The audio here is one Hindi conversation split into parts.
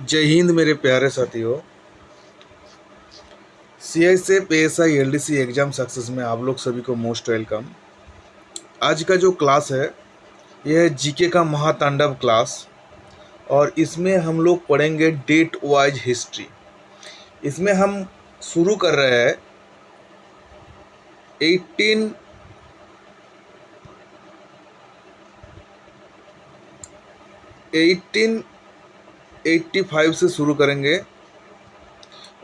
जय हिंद मेरे प्यारे साथियों। CISF ASI LDC exam success में आप लोग सभी को मोस्ट वेलकम। आज का जो क्लास है यह है जीके का महातांडव क्लास और इसमें हम लोग पढ़ेंगे डेट वाइज हिस्ट्री। इसमें हम शुरू कर रहे हैं 1885 से शुरू करेंगे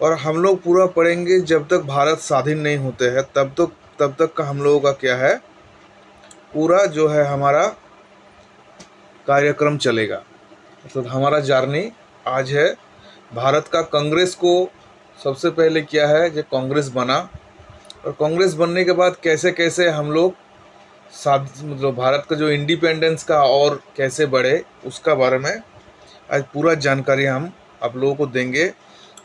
और हम लोग पूरा पढ़ेंगे जब तक भारत स्वाधीन नहीं होते हैं तब तक का हम लोगों का क्या है, पूरा जो है हमारा कार्यक्रम चलेगा। मतलब हमारा जर्नी आज है भारत का कांग्रेस को सबसे पहले क्या है जो कांग्रेस बना और कांग्रेस बनने के बाद कैसे कैसे हम लोग मतलब भारत का जो इंडिपेंडेंस का और कैसे बढ़े उसका बारे में आज पूरा जानकारी हम आप लोगों को देंगे।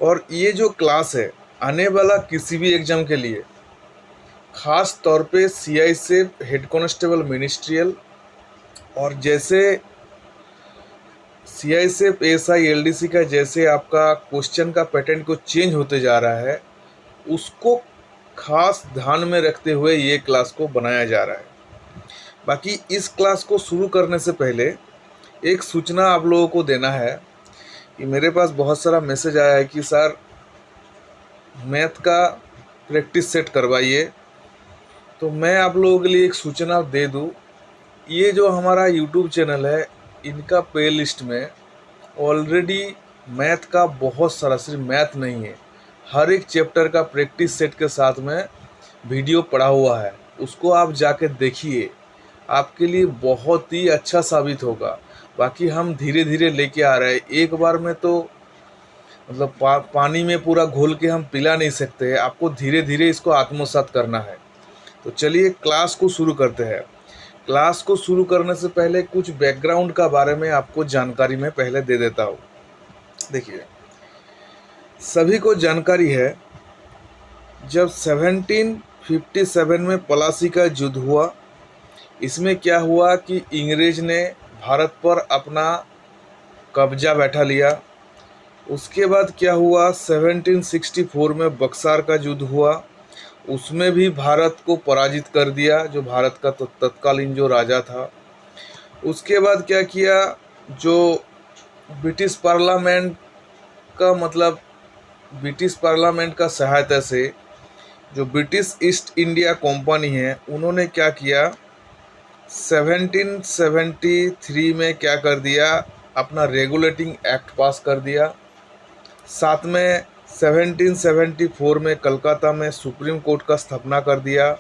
और ये जो क्लास है आने वाला किसी भी एग्ज़ाम के लिए ख़ास तौर पे सीआईएसएफ हेड कांस्टेबल मिनिस्ट्रियल और जैसे सीआईएसएफ एएसआई एलडीसी का जैसे आपका क्वेश्चन का पैटर्न को चेंज होते जा रहा है उसको खास ध्यान में रखते हुए ये क्लास को बनाया जा रहा है। बाकी इस क्लास को शुरू करने से पहले एक सूचना आप लोगों को देना है कि मेरे पास बहुत सारा मैसेज आया है कि सर मैथ का प्रैक्टिस सेट करवाइए। तो मैं आप लोगों के लिए एक सूचना दे दूं, ये जो हमारा यूट्यूब चैनल है इनका प्ले लिस्ट में ऑलरेडी मैथ का बहुत सारा, सिर्फ मैथ नहीं है, हर एक चैप्टर का प्रैक्टिस सेट के साथ में वीडियो पड़ा हुआ है। उसको आप जाके देखिए, आपके लिए बहुत ही अच्छा साबित होगा। बाकी हम धीरे धीरे लेके आ रहे हैं, एक बार में तो मतलब पानी में पूरा घोल के हम पिला नहीं सकते, आपको धीरे धीरे इसको आत्मसात करना है। तो चलिए क्लास को शुरू करते हैं। क्लास को शुरू करने से पहले कुछ बैकग्राउंड का बारे में आपको जानकारी मैं पहले दे देता हूँ। देखिए, सभी को जानकारी है जब 1757 में प्लासी का युद्ध हुआ, इसमें क्या हुआ कि इंग्रेज ने भारत पर अपना कब्जा बैठा लिया। उसके बाद क्या हुआ, 1764 में बक्सर का युद्ध हुआ, उसमें भी भारत को पराजित कर दिया जो भारत का तत्कालीन जो राजा था। उसके बाद क्या किया, जो ब्रिटिश पार्लियामेंट का मतलब ब्रिटिश पार्लियामेंट का सहायता से जो ब्रिटिश ईस्ट इंडिया कंपनी है उन्होंने क्या किया, 1773 में क्या कर दिया, अपना रेगुलेटिंग एक्ट पास कर दिया। साथ में 1774 में कलकत्ता में सुप्रीम कोर्ट का स्थापना कर दिया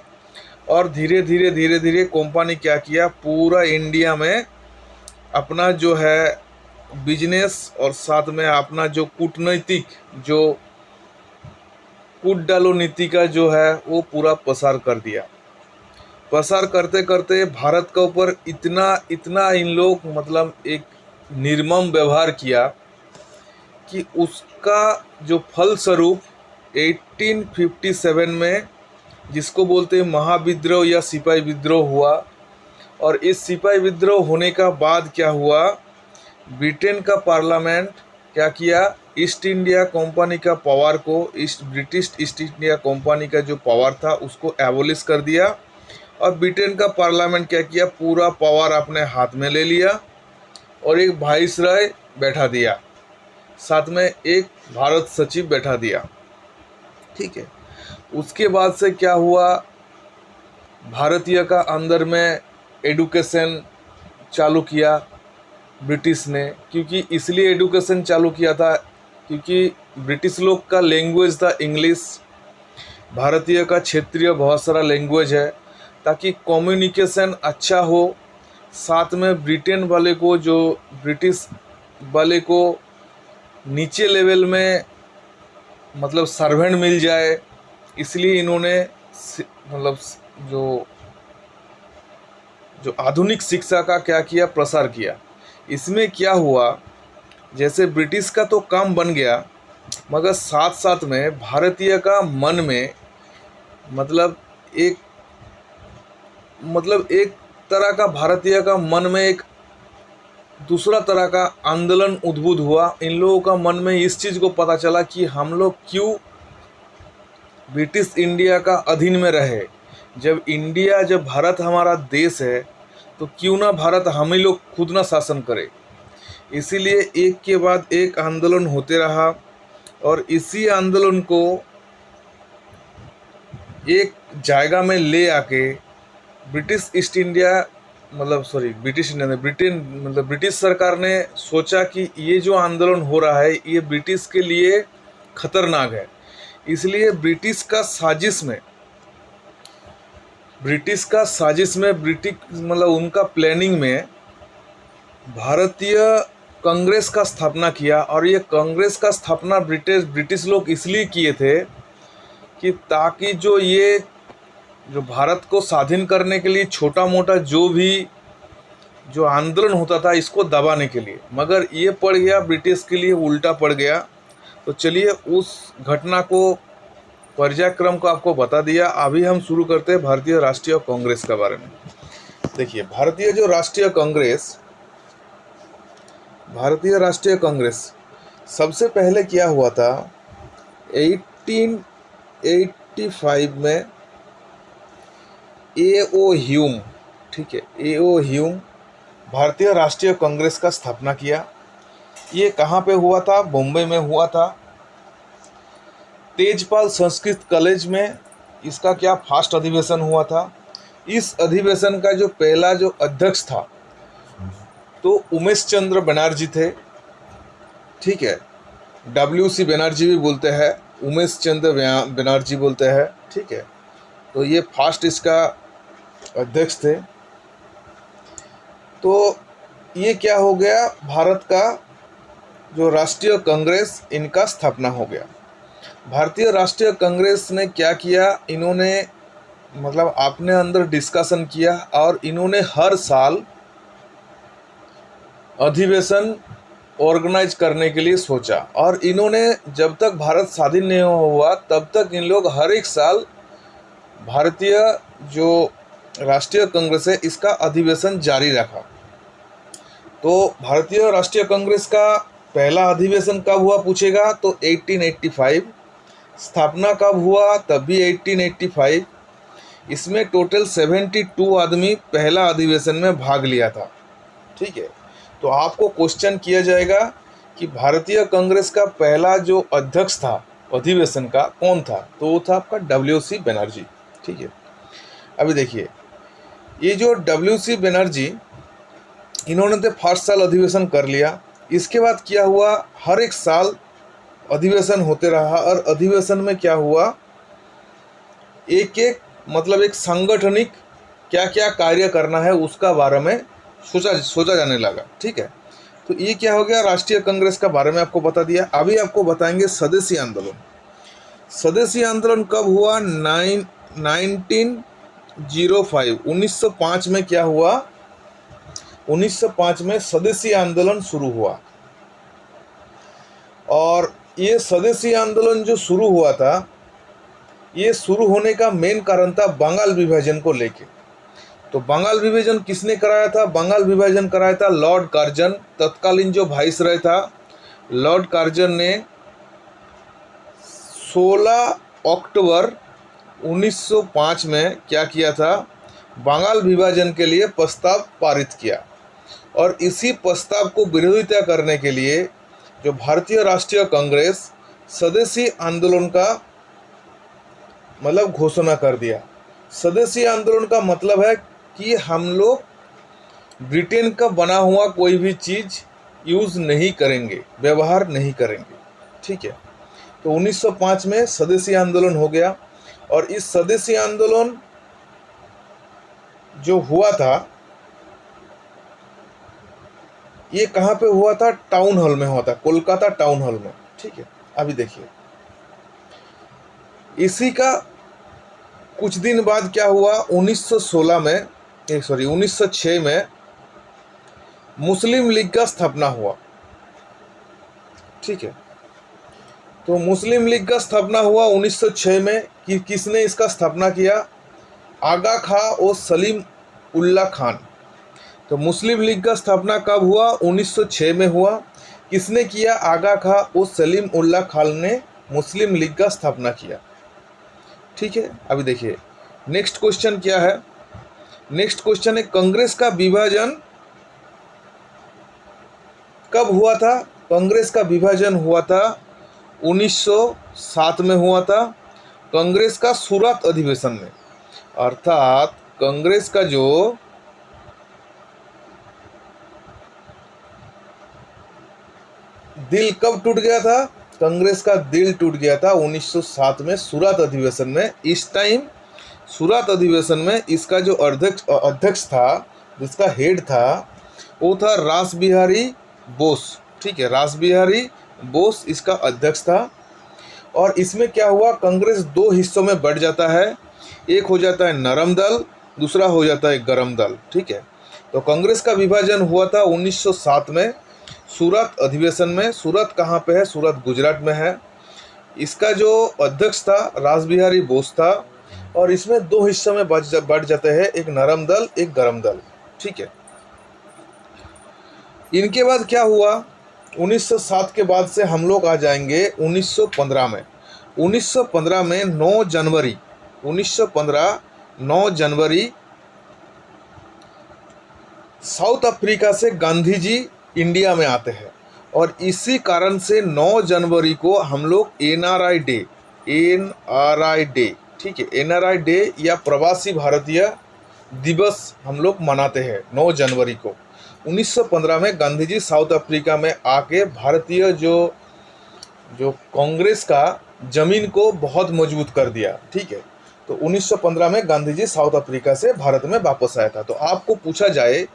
और धीरे धीरे कंपनी क्या किया, पूरा इंडिया में अपना जो है बिजनेस और साथ में अपना जो कूटनीतिक जो कूट डालो नीति का जो है वो पूरा प्रसार कर दिया। प्रसार करते करते भारत के ऊपर इतना इन लोग मतलब एक निर्मम व्यवहार किया कि उसका जो फलस्वरूप 1857 में जिसको बोलते हैं महाविद्रोह या सिपाही विद्रोह हुआ। और इस सिपाही विद्रोह होने का बाद क्या हुआ, ब्रिटेन का पार्लियामेंट क्या किया, ईस्ट इंडिया कंपनी का पावर को ब्रिटिश ईस्ट इंडिया कंपनी का जो पावर था उसको एबोलिश कर दिया और ब्रिटेन का पार्लियामेंट क्या किया, पूरा पावर अपने हाथ में ले लिया और एक वाइसरॉय बैठा दिया, साथ में एक भारत सचिव बैठा दिया। ठीक है, उसके बाद से क्या हुआ, भारतीय का अंदर में एडुकेशन चालू किया ब्रिटिश ने, क्योंकि इसलिए एडुकेशन चालू किया था क्योंकि ब्रिटिश लोग का लैंग्वेज था इंग्लिश, भारतीय का क्षेत्रीय बहुत सारा लैंग्वेज है, ताकि कम्युनिकेशन अच्छा हो। साथ में ब्रिटेन वाले को जो ब्रिटिश वाले को नीचे लेवल में मतलब सर्वेंट मिल जाए, इसलिए इन्होंने मतलब जो जो आधुनिक शिक्षा का क्या किया, प्रसार किया। इसमें क्या हुआ, जैसे ब्रिटिश का तो काम बन गया मगर साथ साथ में भारतीय का मन में मतलब एक तरह का भारतीय का मन में एक दूसरा तरह का आंदोलन उद्बुद्ध हुआ। इन लोगों का मन में इस चीज़ को पता चला कि हम लोग क्यों ब्रिटिश इंडिया का अधीन में रहे। जब भारत हमारा देश है तो क्यों ना भारत हम ही लोग खुद ना शासन करें। इसीलिए एक के बाद एक आंदोलन होते रहा और इसी आंदोलन को एक जायगा में ले आके British east India British India में ब्रिटिश सरकार ने सोचा कि ये जो आंदोलन हो रहा है ये ब्रिटिश के लिए खतरनाक है। इसलिए ब्रिटिश का साजिश में उनका प्लानिंग में भारतीय कांग्रेस का स्थापना किया। और ये कांग्रेस का स्थापना ब्रिटिश लोग इसलिए किए थे कि ताकि जो भारत को स्वाधीन करने के लिए छोटा मोटा जो आंदोलन होता था इसको दबाने के लिए, मगर ये पड़ गया ब्रिटिश के लिए उल्टा पड़ गया। तो चलिए उस घटना को पर्यायक्रम को आपको बता दिया। अभी हम शुरू करते हैं भारतीय राष्ट्रीय कांग्रेस के बारे में। देखिए भारतीय राष्ट्रीय कांग्रेस सबसे पहले क्या हुआ था 1885 में A.O. ह्यूम, ठीक है, A.O. ह्यूम भारतीय राष्ट्रीय कांग्रेस का स्थापना किया। ये कहाँ पे हुआ था? बॉम्बे में हुआ था, तेजपाल संस्कृत कॉलेज में इसका फर्स्ट अधिवेशन हुआ था। इस अधिवेशन का जो पहला अध्यक्ष था तो उमेश चंद्र बनर्जी थे, ठीक है, WC बनर्जी भी बोलते हैं, उमेश चंद्र बनर्जी बोलते हैं, ठीक है। तो ये फर्स्ट इसका अध्यक्ष थे। तो ये क्या हो गया, भारत का जो राष्ट्रीय कांग्रेस इनका स्थापना हो गया। भारतीय राष्ट्रीय कांग्रेस ने क्या किया, इन्होंने अपने अंदर डिस्कशन किया और इन्होंने हर साल अधिवेशन ऑर्गेनाइज करने के लिए सोचा। और इन्होंने जब तक भारत स्वाधीन नहीं हुआ तब तक इन लोग हर एक साल भारतीय जो राष्ट्रीय कांग्रेस है इसका अधिवेशन जारी रखा। तो भारतीय राष्ट्रीय कांग्रेस का पहला अधिवेशन कब हुआ पूछेगा तो 1885। स्थापना कब हुआ तब भी 1885। इसमें टोटल 72 आदमी पहला अधिवेशन में भाग लिया था, ठीक है। तो आपको क्वेश्चन किया जाएगा कि भारतीय कांग्रेस का पहला जो अध्यक्ष था अधिवेशन का कौन था, तो वो था आपका WC बनर्जी, ठीक है। अभी देखिए ये जो WC बनर्जी इन्होंने तो फर्स्ट साल अधिवेशन कर लिया। इसके बाद क्या हुआ, हर एक साल अधिवेशन होते रहा और अधिवेशन में क्या हुआ, एक सांगठनिक क्या क्या कार्य करना है उसका बारे में सोचा जाने लगा, ठीक है। तो ये क्या हो गया, राष्ट्रीय कांग्रेस का बारे में आपको बता दिया। अभी आपको बताएंगे स्वदेशी आंदोलन। स्वदेशी आंदोलन कब हुआ, 1905 में क्या हुआ, 1905 में स्वदेशी आंदोलन शुरू हुआ। और ये स्वदेशी आंदोलन जो शुरू हुआ था, ये शुरू होने का मेन कारण था बंगाल विभाजन को लेके। तो बंगाल विभाजन किसने कराया था, बंगाल विभाजन कराया था लॉर्ड कार्जन। तत्कालीन जो वाइसरॉय था लॉर्ड कार्जन ने 16 अक्टूबर 1905 में क्या किया था, बंगाल विभाजन के लिए प्रस्ताव पारित किया। और इसी प्रस्ताव को विरोधिता करने के लिए जो भारतीय राष्ट्रीय कांग्रेस स्वदेशी आंदोलन का घोषणा कर दिया। स्वदेशी आंदोलन का मतलब है कि हम लोग ब्रिटेन का बना हुआ कोई भी चीज़ यूज़ नहीं करेंगे, व्यवहार नहीं करेंगे, ठीक है। तो 1905 में स्वदेशी आंदोलन हो गया। और इस स्वदेशी आंदोलन जो हुआ था ये कहाँ पे हुआ था, टाउन हॉल में हुआ था, कोलकाता टाउन हॉल में, ठीक है। अभी देखिए इसी का कुछ दिन बाद क्या हुआ, 1906 में मुस्लिम लीग का स्थापना हुआ, ठीक है। तो मुस्लिम लीग का स्थापना हुआ 1906 में। कि किसने इसका स्थापना किया, आगा खां और सलीम उल्लाह खान। तो मुस्लिम लीग का स्थापना कब हुआ? 1906 में हुआ। किसने किया? आगा खां और सलीम उल्लाह खान ने मुस्लिम लीग का स्थापना किया। ठीक है, अभी देखिए नेक्स्ट क्वेश्चन क्या है। नेक्स्ट क्वेश्चन है कांग्रेस का विभाजन कब हुआ था? कांग्रेस का विभाजन हुआ था 1907 में हुआ था, कांग्रेस का सूरत अधिवेशन में। अर्थात कांग्रेस का जो दिल कब टूट गया था? कांग्रेस का दिल टूट गया था 1907 में सूरत अधिवेशन में। इस टाइम सूरत अधिवेशन में इसका जो अध्यक्ष था, जिसका हेड था, वो था रास बिहारी बोस। ठीक है, रास बिहारी बोस इसका अध्यक्ष था। और इसमें क्या हुआ? कांग्रेस दो हिस्सों में बढ़ जाता है, एक हो जाता है नरम दल, दूसरा हो जाता है गरम दल। ठीक है, तो कांग्रेस का विभाजन हुआ था 1907 में सूरत अधिवेशन में। सूरत कहाँ पे है? सूरत गुजरात में है। इसका जो अध्यक्ष था रास बिहारी बोस था। और इसमें दो हिस्सों में बढ़ जाते हैं, एक नरम दल, एक गरम दल। ठीक है, इनके बाद क्या हुआ? 1907 के बाद से हम लोग आ जाएंगे 1915 में। 1915 में 9 जनवरी 1915 9 जनवरी साउथ अफ्रीका से गांधी जी इंडिया में आते हैं। और इसी कारण से 9 जनवरी को हम लोग एनआरआई डे, ठीक है, एनआरआई डे या प्रवासी भारतीय दिवस हम लोग मनाते हैं 9 जनवरी को। 1915 में गांधी जी साउथ अफ्रीका में आके भारतीय जो कांग्रेस का जमीन को बहुत मजबूत कर दिया। ठीक है, तो 1915 में गांधी जी साउथ अफ्रीका से भारत में वापस आया था। तो आपको पूछा जाए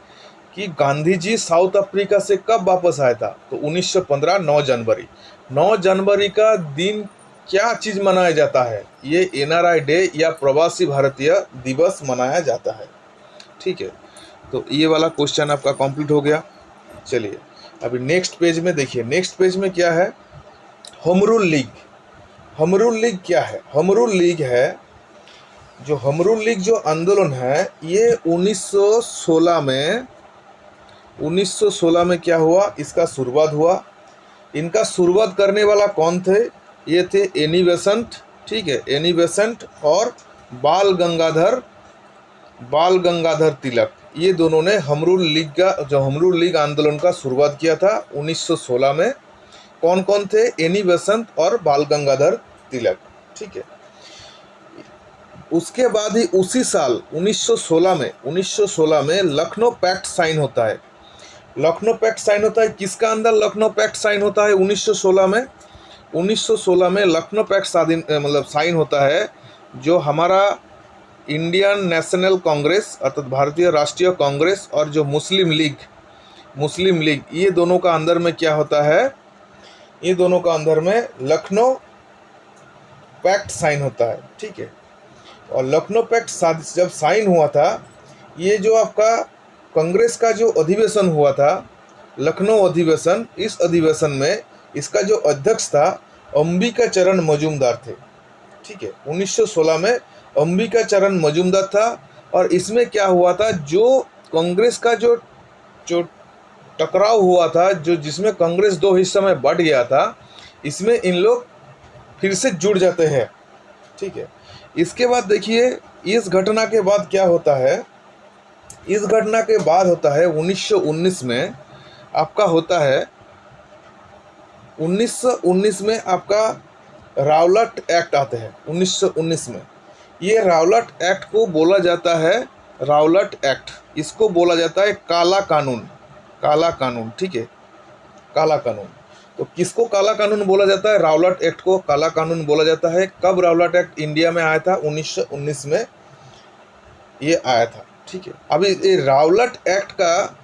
कि गांधी जी साउथ अफ्रीका से कब वापस आया था, तो 1915 9 जनवरी। 9 जनवरी का दिन क्या चीज़ मनाया जाता है? ये एनआरआई डे या प्रवासी भारतीय दिवस मनाया जाता है। ठीक है, तो ये वाला क्वेश्चन आपका कंप्लीट हो गया। चलिए अभी नेक्स्ट पेज में देखिए। नेक्स्ट पेज में क्या है? Home Rule league. होमरूल लीग क्या है? होमरूल लीग है जो होमरूल लीग जो आंदोलन है, ये 1916 में क्या हुआ? इसका शुरुआत हुआ। इनका शुरुआत करने वाला कौन थे? ये थे एनी बेसेंट। ठीक है, एनी बेसेंट और बाल गंगाधर तिलक। ये दोनों ने होमरूल लीग आंदोलन का शुरुआत किया था 1916 में। कौन कौन थे? एनी बेसेंट और बाल गंगाधर तिलक। ठीक है, उसके बाद ही उसी साल 1916 में लखनऊ पैक्ट साइन होता है। लखनऊ पैक्ट साइन होता है किसका अंदर? लखनऊ पैक्ट साइन होता है 1916 में। 1916 में लखनऊ पैक्ट साइन होता है, जो हमारा इंडियन नेशनल कांग्रेस अर्थात भारतीय राष्ट्रीय कांग्रेस और जो मुस्लिम लीग, ये दोनों का अंदर में क्या होता है? ये दोनों का अंदर में लखनऊ पैक्ट साइन होता है। ठीक है, और लखनऊ पैक्ट जब साइन हुआ था, ये जो आपका कांग्रेस का जो अधिवेशन हुआ था, लखनऊ अधिवेशन, इस अधिवेशन में इसका जो अध्यक्ष था अंबिका चरण मजूमदार थे। ठीक है, 1916 में अंबिका चरण मजूमदार था। और इसमें क्या हुआ था? जो कांग्रेस का जो टकराव हुआ था, जिसमें कांग्रेस दो हिस्सों में बट गया था, इसमें इन लोग फिर से जुड़ जाते हैं। ठीक है, इसके बाद देखिए इस घटना के बाद क्या होता है? इस घटना के बाद होता है 1919 में आपका होता है 1919 में आपका रावलट एक्ट आते हैं। 1919 में ये रावलट एक्ट को बोला जाता है रावलट एक्ट। इसको बोला जाता है काला कानून। ठीक है, काला कानून। तो किसको काला कानून बोला जाता है? रावलट एक्ट को काला कानून बोला जाता है। कब रावलट एक्ट इंडिया में आया था? 1919 में ये आया था। ठीक है, अभी ये रावलट एक्ट का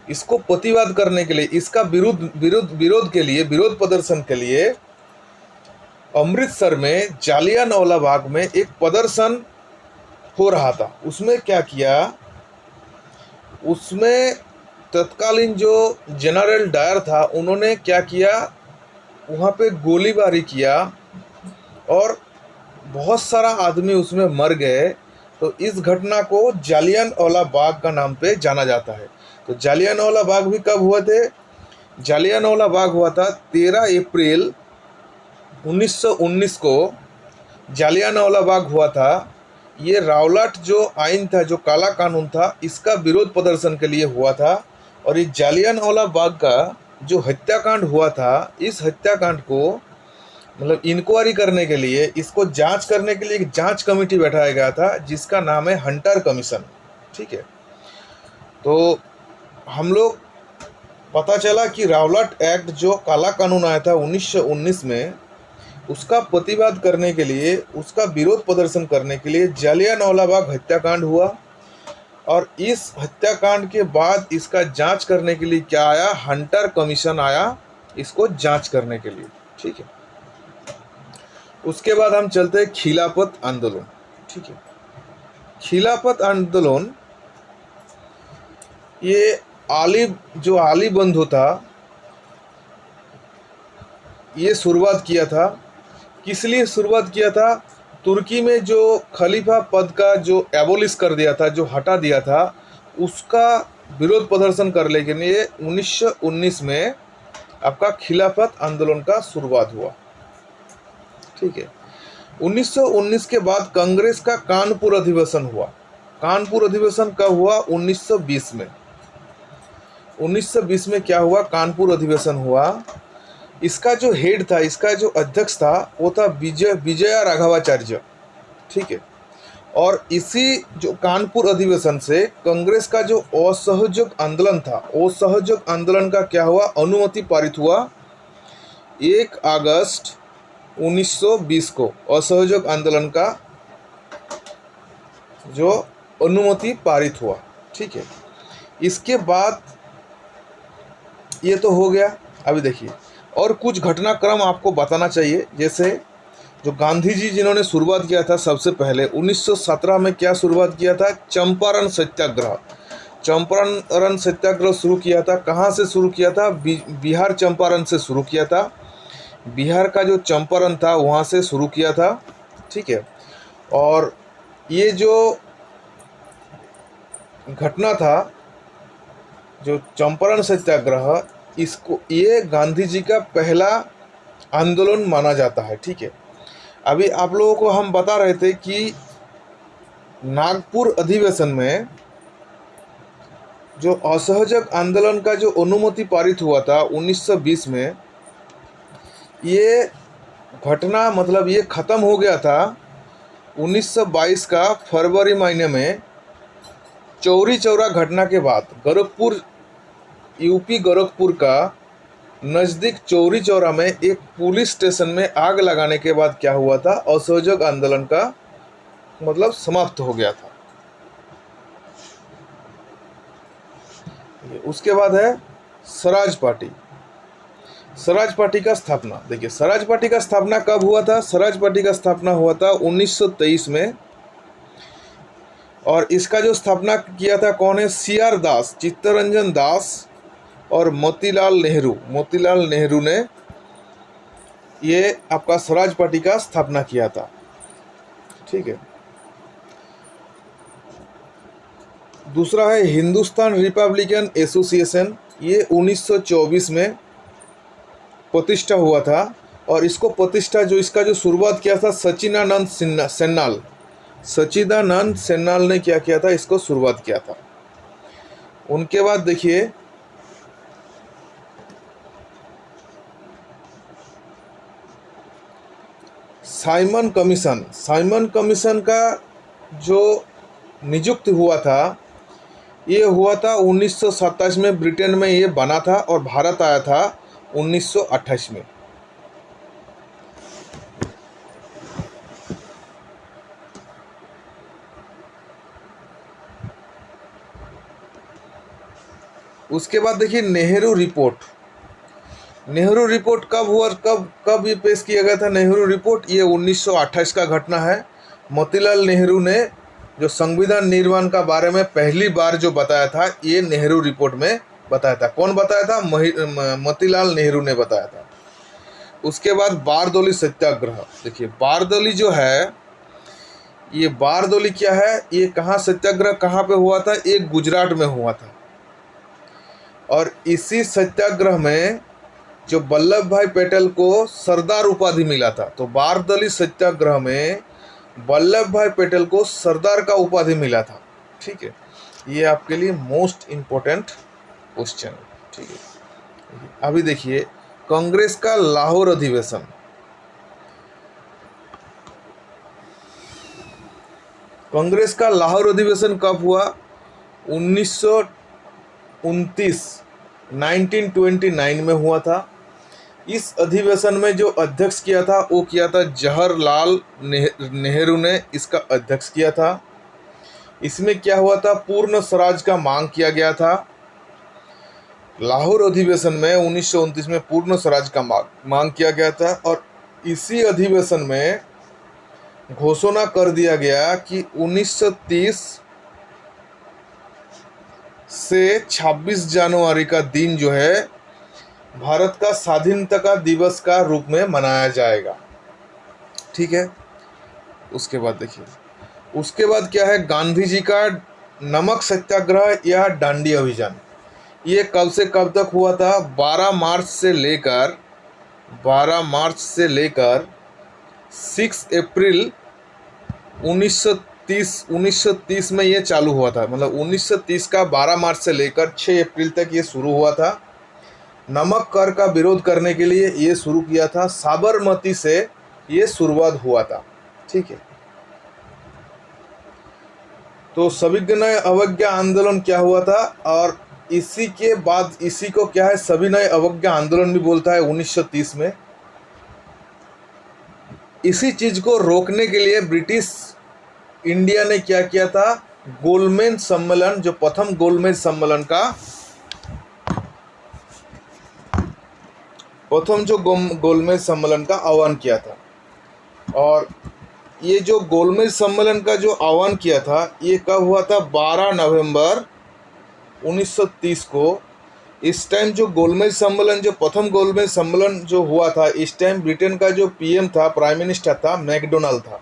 इसको प्रतिवाद करने के लिए, इसका विरोध के लिए, विरोध प्रदर्शन के लिए अमृतसर में जालियांवाला बाग में एक प्रदर्शन हो रहा था। उसमें क्या किया? उसमें तत्कालीन जो जनरल डायर था, उन्होंने क्या किया? वहाँ पे गोलीबारी किया और बहुत सारा आदमी उसमें मर गए। तो इस घटना को जालियनवाला बाग का नाम पे जाना जाता है। तो जालियनवाला बाग भी कब हुए थे? जालियनवाला बाग हुआ था 13 अप्रैल 1919 को जालियनवाला बाग हुआ था। ये रावलाट जो आइन था, जो काला कानून था, इसका विरोध प्रदर्शन के लिए हुआ था। और ये जालियनवाला बाग का जो हत्याकांड हुआ था, इस हत्याकांड को मतलब इंक्वायरी करने के लिए, इसको जांच करने के लिए एक जांच कमेटी बैठाया गया था जिसका नाम है हंटर कमीशन। ठीक है, तो हम लोग पता चला कि रावलाट एक्ट जो काला कानून आया था 1919 में, उसका प्रतिवाद करने के लिए, उसका विरोध प्रदर्शन करने के लिए जालियनवाला बाग हत्याकांड हुआ। और इस हत्याकांड के बाद इसका जांच करने के लिए क्या आया? हंटर कमीशन आया इसको जांच करने के लिए। ठीक है, उसके बाद हम चलते हैं खिलाफत आंदोलन। ठीक है, खिलाफत आंदोलन ये आली बंधु था, ये शुरुआत किया था। किस लिए शुरुआत किया था? तुर्की में जो खलीफा पद का जो एबोलिश कर दिया था, जो हटा दिया था, उसका विरोध प्रदर्शन करने के लिए 1919 में आपका खिलाफत आंदोलन का शुरुआत हुआ। ठीक है, 1919 के बाद कांग्रेस का कानपुर अधिवेशन हुआ। कानपुर अधिवेशन कब हुआ? 1920 में। 1920 में क्या हुआ? कानपुर अधिवेशन हुआ। इसका जो हेड था, इसका जो अध्यक्ष था, वो था विजया राघवाचार्य। ठीक है, और इसी जो कानपुर अधिवेशन से कांग्रेस का जो असहयोग आंदोलन था, असहयोग आंदोलन का क्या हुआ? अनुमति पारित हुआ 1 अगस्त 1920 को। असहयोग आंदोलन का जो अनुमति पारित हुआ। ठीक है, इसके बाद ये तो हो गया। अभी देखिए और कुछ घटनाक्रम आपको बताना चाहिए। जैसे जो गांधी जी जिन्होंने शुरुआत किया था, सबसे पहले 1917 में क्या शुरुआत किया था? चंपारण सत्याग्रह। चंपारण सत्याग्रह शुरू किया था। कहाँ से शुरू किया था? बिहार चंपारण से शुरू किया था। बिहार का जो चंपारण था वहाँ से शुरू किया था। ठीक है, और ये जो घटना था, जो चंपारण सत्याग्रह, इसको ये गांधी जी का पहला आंदोलन माना जाता है। ठीक है, अभी आप लोगों को हम बता रहे थे कि नागपुर अधिवेशन में जो असहयोग आंदोलन का जो अनुमति पारित हुआ था 1920 में, ये घटना मतलब ये ख़त्म हो गया था 1922 का फरवरी महीने में चौरी चौरा घटना के बाद। गोरखपुर, यूपी गोरखपुर का नज़दीक चौरी चौरा में एक पुलिस स्टेशन में आग लगाने के बाद क्या हुआ था? असहयोग आंदोलन का मतलब समाप्त हो गया था। उसके बाद है स्वराज पार्टी। स्वराज पार्टी का स्थापना। देखिए स्वराज पार्टी का स्थापना कब हुआ था? स्वराज पार्टी का स्थापना हुआ था 1923 में। और इसका जो स्थापना किया था कौन है? CR दास, चित्तरंजन दास और मोतीलाल नेहरू। मोतीलाल नेहरू ने ये आपका स्वराज पार्टी का स्थापना किया था। ठीक है, दूसरा है हिंदुस्तान रिपब्लिकन एसोसिएशन। ये 1924 में प्रतिष्ठा हुआ था। और इसको प्रतिष्ठा जो इसका जो शुरुआत किया था सचिदानंद सेन्नाल। सचिदानंद सेन्नाल ने क्या किया था? इसको शुरुआत किया था। उनके बाद देखिए साइमन कमीशन। साइमन कमीशन का जो नियुक्त हुआ था, ये हुआ था 1927 में। ब्रिटेन में ये बना था और भारत आया था 1928 में। उसके बाद देखिए नेहरू रिपोर्ट। नेहरू रिपोर्ट कब हुआ? कब ये पेश किया गया था नेहरू रिपोर्ट? ये 1928 का घटना है। मोतीलाल नेहरू ने जो संविधान निर्माण का बारे में पहली बार जो बताया था, ये नेहरू रिपोर्ट में बताया था। कौन बताया था? मोतीलाल नेहरू ने बताया था। उसके बाद बारदोली सत्याग्रह। देखिए बारदोली जो है, ये बारदोली क्या है, ये कहाँ सत्याग्रह कहाँ पे हुआ था, ये गुजरात में हुआ था। और इसी सत्याग्रह में जो वल्लभ भाई पटेल को सरदार उपाधि मिला था, तो बारदोली सत्याग्रह में वल्लभ भाई पटेल को सरदार का उपाधि मिला था। ठीक है, ये आपके लिए मोस्ट इम्पोर्टेंट क्वेश्चन है। ठीक है, अभी देखिए कांग्रेस का लाहौर अधिवेशन। कांग्रेस का लाहौर अधिवेशन कब हुआ? 1929 में हुआ था। इस अधिवेशन में जो अध्यक्ष किया था वो किया था जवाहरलाल नेहरू ने इसका अध्यक्ष किया था। इसमें क्या हुआ था, पूर्ण स्वराज का मांग किया गया था। लाहौर अधिवेशन में 1929 में पूर्ण स्वराज का मांग किया गया था। और इसी अधिवेशन में घोषणा कर दिया गया कि 1930 से 26 जनवरी का दिन जो है भारत का स्वाधीनता दिवस का रूप में मनाया जाएगा। ठीक है, उसके बाद देखिए, उसके बाद क्या है, गांधी जी का नमक सत्याग्रह या डांडी अभियान। ये कब से कब तक हुआ था? 12 मार्च से लेकर 6 अप्रैल 1930 में ये चालू हुआ था। मतलब 1930 का 12 मार्च से लेकर 6 अप्रैल तक ये शुरू हुआ था। नमक कर का विरोध करने के लिए ये शुरू किया था। साबरमती से ये शुरुआत हुआ था। ठीक है, तो सविनय अवज्ञा आंदोलन क्या हुआ था, और इसी के बाद इसी को क्या है, सविनय अवज्ञा आंदोलन भी बोलता है 1930 में। इसी चीज को रोकने के लिए ब्रिटिश इंडिया ने क्या किया था, गोलमेज सम्मेलन, जो प्रथम गोलमेज सम्मेलन का गोलमेज सम्मेलन का आह्वान किया था। और ये जो गोलमेज सम्मेलन का जो आह्वान किया था ये कब हुआ था? 12 नवंबर 1930 को। इस टाइम जो गोलमेज सम्मेलन, जो प्रथम गोलमेज सम्मेलन जो हुआ था, इस टाइम ब्रिटेन का जो पीएम था, प्राइम मिनिस्टर था, मैकडोनाल्ड था।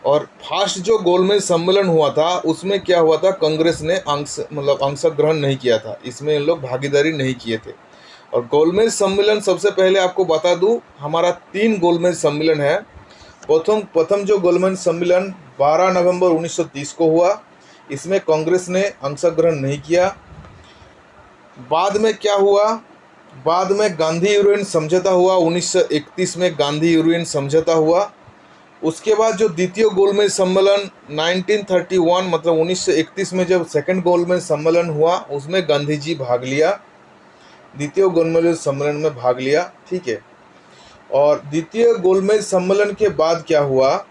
और फर्स्ट जो गोलमेज सम्मेलन हुआ था उसमें क्या हुआ था, कांग्रेस ने अंशग्रहण नहीं किया था, इसमें इन लोग भागीदारी नहीं किए थे। और गोलमेज सम्मेलन, सबसे पहले आपको बता दूं, हमारा 3 गोलमेज सम्मेलन है। प्रथम जो गोलमेज सम्मेलन 12 नवंबर 1930 को हुआ, इसमें कांग्रेस ने अंशग्रहण नहीं किया। बाद में क्या हुआ, बाद में गांधी यूरेन समझौता हुआ, 1931 में गांधी यूरेन समझौता हुआ। उसके बाद जो द्वितीय गोलमेज सम्मेलन 1931 मतलब 1931 में जब सेकंड गोलमेज सम्मेलन हुआ, उसमें गांधी जी भाग लिया, द्वितीय गोलमेज सम्मेलन में भाग लिया। ठीक है, और द्वितीय गोलमेज सम्मेलन के बाद क्या हुआ,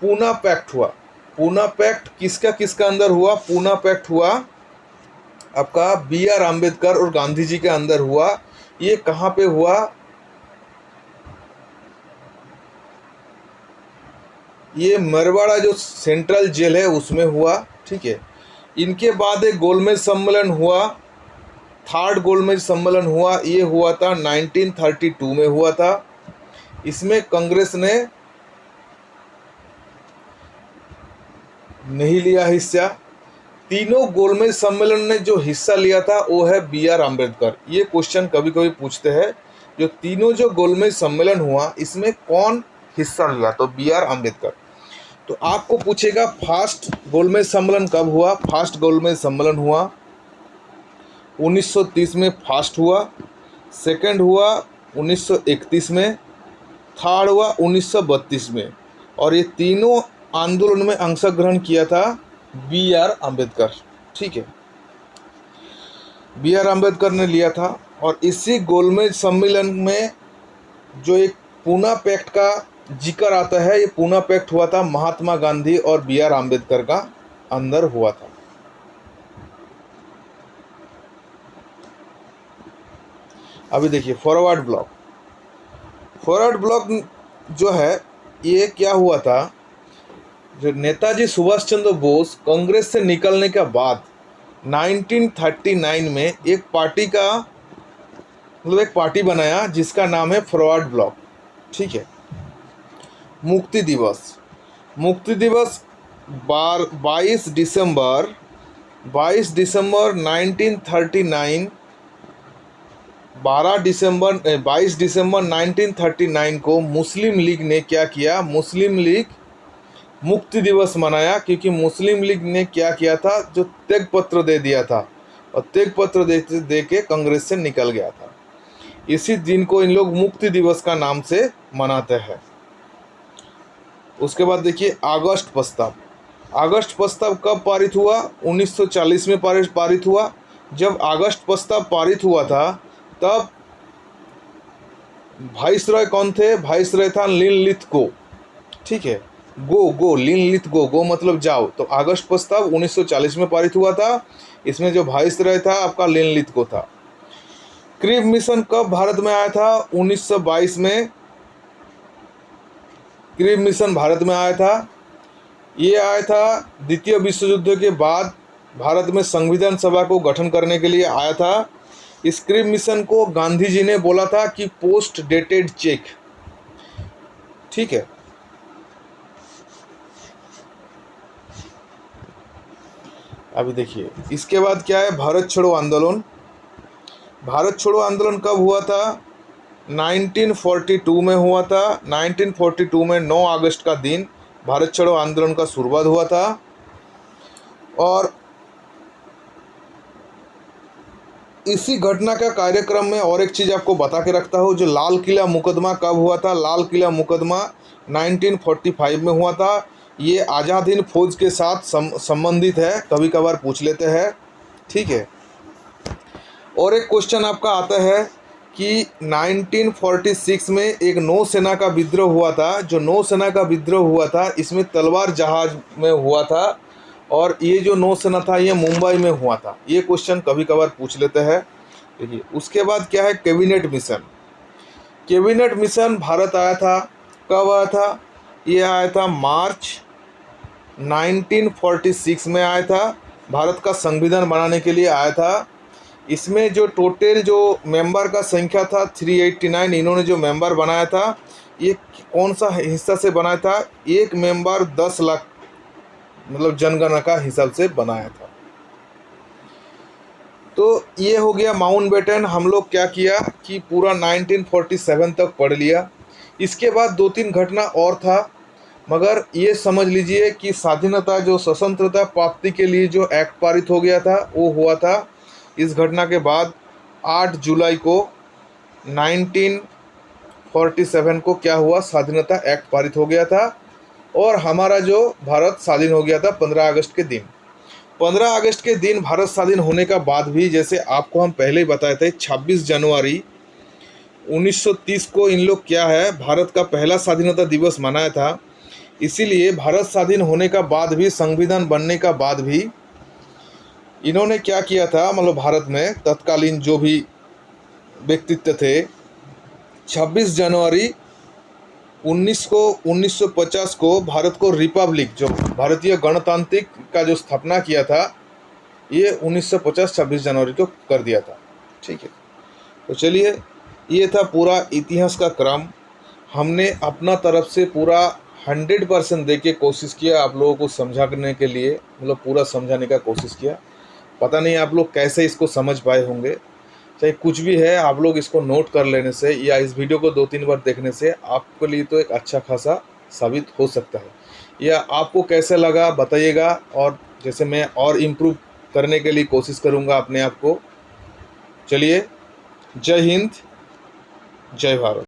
पूना पैक्ट हुआ। पूना पैक्ट किसका अंदर हुआ? पूना पैक्ट हुआ आपका BR अम्बेडकर और गांधी जी के अंदर हुआ। ये कहाँ पे हुआ? ये मरवाड़ा जो सेंट्रल जेल है उसमें हुआ। ठीक है, इनके बाद एक गोलमेज सम्मेलन हुआ, थर्ड गोलमेज सम्मेलन हुआ, ये हुआ था 1932 में हुआ था। इसमें कांग्रेस ने नहीं लिया हिस्सा। तीनों गोलमेज सम्मेलन ने जो हिस्सा लिया था वो है BR अम्बेडकर। ये क्वेश्चन कभी कभी पूछते हैं, जो तीनों जो गोलमेज सम्मेलन हुआ इसमें कौन हिस्सा लिया, तो BR अम्बेडकर। तो आपको पूछेगा फर्स्ट गोलमेज सम्मेलन कब हुआ? फर्स्ट गोलमेज सम्मेलन हुआ 1930 में, फर्स्ट हुआ। सेकंड हुआ 1931 में, थर्ड हुआ 1932 में। और ये तीनों आंदोलन में अंशग्रहण किया था BR अम्बेडकर। ठीक है, BR अम्बेडकर ने लिया था। और इसी गोलमेज सम्मेलन में जो एक पूना पैक्ट का जिक्र आता है, ये पूना पैक्ट हुआ था महात्मा गांधी और BR अम्बेडकर का अंदर हुआ था। अभी देखिए फॉरवर्ड ब्लॉक जो है ये क्या हुआ था, जो नेताजी सुभाष चंद्र बोस कांग्रेस से निकलने के बाद 1939 में एक पार्टी बनाया जिसका नाम है फॉरवर्ड ब्लॉक। ठीक है, मुक्ति दिवस। मुक्ति दिवस 22 दिसंबर 1939, 22 दिसंबर 1939 को मुस्लिम लीग ने क्या किया, मुस्लिम लीग मुक्ति दिवस मनाया, क्योंकि मुस्लिम लीग ने क्या किया था, जो त्याग पत्र दे दिया था और त्याग पत्र दे के कांग्रेस से निकल गया था। इसी दिन को इन लोग मुक्ति दिवस का नाम से मनाते हैं। उसके बाद देखिए अगस्त प्रस्ताव। अगस्त प्रस्ताव कब पारित हुआ, 1940 में पारित हुआ। जब अगस्त प्रस्ताव पारित हुआ था तब वाइसरॉय कौन थे, वाइसरॉय था लिनलिथगो। ठीक है, गो लिनलिथगो, गो मतलब जाओ। तो अगस्त प्रस्ताव 1940 में पारित हुआ था। इसमें जो वाइसरॉय था आपका लिनलिथगो था। क्रिब मिशन कब भारत में आया था, 1922 में क्रिब मिशन भारत में आया था। ये आया था द्वितीय विश्व युद्ध के बाद, भारत में संविधान सभा को गठन करने के लिए आया था। इस क्रिब मिशन को गांधी जी ने बोला था कि पोस्ट डेटेड चेक। ठीक है, अभी देखिए इसके बाद क्या है, भारत छोड़ो आंदोलन। भारत छोड़ो आंदोलन कब हुआ था, 1942 में हुआ था। 1942 में 9 अगस्त का दिन भारत छोड़ो आंदोलन का शुरुआत हुआ था। और इसी घटना का कार्यक्रम में और एक चीज़ आपको बता के रखता हूँ, जो लाल किला मुकदमा कब हुआ था। लाल किला मुकदमा 1945 में हुआ था। ये आज़ाद हिंद फौज के साथ संबंधित है, कभी कभार पूछ लेते हैं। ठीक है, और एक क्वेश्चन आपका आता है कि 1946 में एक नौसेना का विद्रोह हुआ था। जो नौसेना का विद्रोह हुआ था इसमें तलवार जहाज में हुआ था, और ये जो नौसेना था ये मुंबई में हुआ था। ये क्वेश्चन कभी कभार पूछ लेते हैं। देखिए उसके बाद क्या है, cabinet mission. Cabinet mission Bharat आया था, कब आया था, ये आया था मार्च 1946 में आया था। भारत का संविधान बनाने के लिए आया था। इसमें जो टोटल जो मेंबर का संख्या था 389, इन्होंने जो मेंबर बनाया था ये कौन सा हिस्सा से बनाया था, एक मेंबर 10 लाख मतलब जनगणना का हिसाब से बनाया था। तो ये हो गया माउंटबेटन। हम लोग क्या किया कि पूरा 1947 तक पढ़ लिया। इसके बाद 2-3 घटना और था, मगर ये समझ लीजिए कि स्वाधीनता जो स्वतंत्रता प्राप्ति के लिए जो एक्ट पारित हो गया था वो हुआ था। इस घटना के बाद 8 जुलाई को 1947 को क्या हुआ, स्वाधीनता एक्ट पारित हो गया था। और हमारा जो भारत स्वाधीन हो गया था 15 अगस्त के दिन। 15 अगस्त के दिन भारत स्वाधीन होने का बाद भी, जैसे आपको हम पहले ही बताए थे, 26 जनवरी 1930 को इन लोग क्या है, भारत का पहला स्वाधीनता दिवस मनाया था। इसीलिए भारत स्वाधीन होने का बाद भी, संविधान बनने का बाद भी इन्होंने क्या किया था, मतलब भारत में तत्कालीन जो भी व्यक्तित्व थे, 26 जनवरी 1950 को भारत को रिपब्लिक, जो भारतीय गणतांत्रिक का जो स्थापना किया था, ये 1950 26 जनवरी को कर दिया था। ठीक है, तो चलिए ये था पूरा इतिहास का क्रम। हमने अपना तरफ से पूरा 100% दे के कोशिश किया आप लोगों को समझाने के लिए, मतलब पूरा समझाने का कोशिश किया। पता नहीं आप लोग कैसे इसको समझ पाए होंगे। चाहे कुछ भी है, आप लोग इसको नोट कर लेने से या इस वीडियो को 2-3 बार देखने से आपके लिए तो एक अच्छा खासा साबित हो सकता है। या आपको कैसे लगा बताइएगा, और जैसे मैं और इम्प्रूव करने के लिए कोशिश करूँगा अपने आप को। चलिए, जय हिंद, जय भारत।